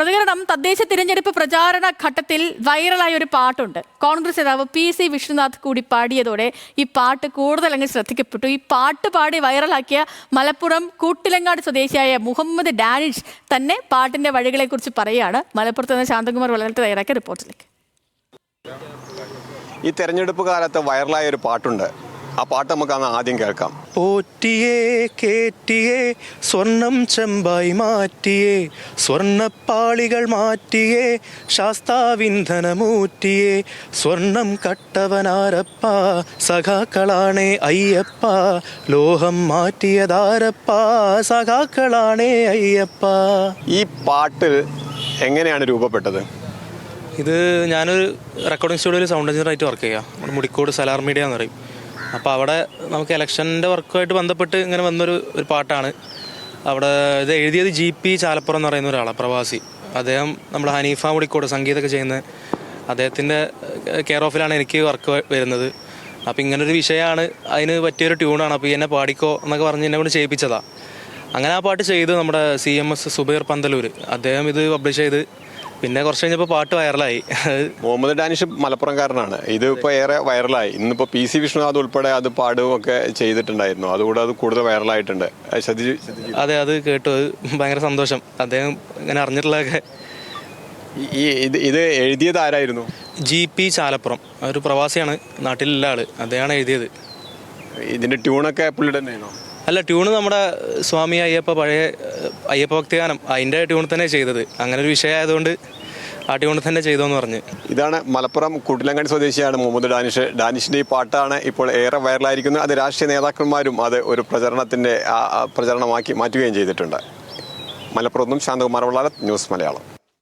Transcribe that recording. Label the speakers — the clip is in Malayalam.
Speaker 1: പ്രതികരണം തദ്ദേശ തിരഞ്ഞെടുപ്പ് പ്രചാരണ ഘട്ടത്തിൽ വൈറലായ ഒരു പാട്ടുണ്ട്. കോൺഗ്രസ് നേതാവ് PC വിഷ്ണുനാഥ് കൂടി പാടിയതോടെ ഈ പാട്ട് കൂടുതൽ അങ്ങ് ശ്രദ്ധിക്കപ്പെട്ടു. ഈ പാട്ട് പാടി വൈറലാക്കിയ മലപ്പുറം കൂട്ടിലങ്ങാട് സ്വദേശിയായ മുഹമ്മദ് ഡാനിഷ് തന്നെ പാട്ടിന്റെ വഴികളെ കുറിച്ച് പറയുകയാണ്. മലപ്പുറത്ത് നിന്ന് ശാന്തകുമാർ വളരെ തയ്യാറാക്കിയ റിപ്പോർട്ടിലേക്ക്.
Speaker 2: ഈ തെരഞ്ഞെടുപ്പ് കാലത്ത് വൈറലായ ഒരു പാട്ടുണ്ട്. ആ പാട്ട് നമുക്ക് ആദ്യം കേൾക്കാം.
Speaker 3: പോറ്റിയേ കേറ്റിയേ സ്വർണം ചെമ്പായി മാറ്റിയേ സ്വർണ്ണപ്പാളികൾ മാറ്റിയേ ശാസ്താവിന്ധനമൂറ്റിയേ സ്വർണം കട്ടവനാരപ്പ സഖാക്കളാണേ അയ്യപ്പ ലോഹം മാറ്റിയതാരപ്പ സഖാക്കളാണേ അയ്യപ്പ.
Speaker 2: ഈ പാട്ട് എങ്ങനെയാണ് രൂപപ്പെട്ടത്?
Speaker 3: ഇത് ഞാനൊരു റെക്കോർഡിംഗ് സ്റ്റുഡിയോയിൽ സൗണ്ട് എഞ്ചിനീയറായിട്ട് വർക്ക് ചെയ്യാം. നമ്മുടെ മുടിക്കോട് സലാർ മീഡിയ എന്ന് പറയും. അപ്പോൾ അവിടെ നമുക്ക് ഇലക്ഷൻ്റെ വർക്കുമായിട്ട് ബന്ധപ്പെട്ട് ഇങ്ങനെ വന്നൊരു പാട്ടാണ്. അവിടെ ഇത് എഴുതിയത് GP ചാലപ്പുറം എന്ന് പറയുന്ന ഒരാളാണ്, പ്രവാസി. അദ്ദേഹം നമ്മുടെ ഹനീഫ മുടിക്കോട് സംഗീതമൊക്കെ ചെയ്യുന്ന അദ്ദേഹത്തിൻ്റെ കെയർ ഓഫിലാണ് എനിക്ക് വർക്ക് വരുന്നത്. അപ്പോൾ ഇങ്ങനൊരു വിഷയമാണ്, അതിന് പറ്റിയൊരു ട്യൂണാണ്. അപ്പോൾ എന്നെ പാടിക്കോ എന്നൊക്കെ പറഞ്ഞ് എന്നെ കൊണ്ട് ചെയ്യിപ്പിച്ചതാണ്. അങ്ങനെ ആ പാട്ട് ചെയ്ത് നമ്മുടെ CMS സുബൈർ പന്തലൂർ അദ്ദേഹം ഇത് പബ്ലിഷ് ചെയ്ത് പിന്നെ കുറച്ച് കഴിഞ്ഞപ്പോൾ പാട്ട് വൈറലായി.
Speaker 2: മുഹമ്മദ് ഡാനിഷ് മലപ്പുറംകാരനാണ്. ഇതിപ്പോൾ ഏറെ വൈറലായി. ഇന്നിപ്പോൾ PC വിഷ്ണുനാഥ് ഉൾപ്പെടെ അത് പാടുകയൊക്കെ ചെയ്തിട്ടുണ്ടായിരുന്നു. അതുകൂടെ അത് കൂടുതൽ വൈറലായിട്ടുണ്ട്.
Speaker 3: അതെ, അത് കേട്ടു. അത് ഭയങ്കര സന്തോഷം. അദ്ദേഹം ഇങ്ങനെ അറിഞ്ഞിട്ടുള്ളതൊക്കെ.
Speaker 2: ഇത് എഴുതിയത് ആരായിരുന്നു?
Speaker 3: GP ചാലപ്പുറം, ഒരു പ്രവാസിയാണ്, നാട്ടിലുള്ള ആള്. അദ്ദേഹമാണ് എഴുതിയത്.
Speaker 2: ഇതിന്റെ ട്യൂണൊക്കെ പുള്ളി തന്നെയാണോ?
Speaker 3: അല്ല, ട്യൂണ് നമ്മുടെ സ്വാമി അയ്യപ്പ, പഴയ അയ്യപ്പ ഭക്തിഗാനം, അതിൻ്റെ ട്യൂൺ തന്നെ ചെയ്തത്. അങ്ങനെ ഒരു വിഷയമായതുകൊണ്ട് ആ ട്യൂൺ തന്നെ ചെയ്തോന്ന് പറഞ്ഞ്. ഇതാണ്
Speaker 2: മലപ്പുറം കൂട്ടിലങ്ങാടി സ്വദേശിയാണ് മുഹമ്മദ് ഡാനിഷ്. ഡാനിഷിന്റെ ഈ പാട്ടാണ് ഇപ്പോൾ ഏറെ വൈറലായിരിക്കുന്നത്. അത് രാഷ്ട്രീയ നേതാക്കന്മാരും അത് ഒരു പ്രചരണമാക്കി മാറ്റുകയും ചെയ്തിട്ടുണ്ട്. മലപ്പുറത്തും ശാന്തകുമാർ വള്ളാലത്ത്, ന്യൂസ് മലയാളം.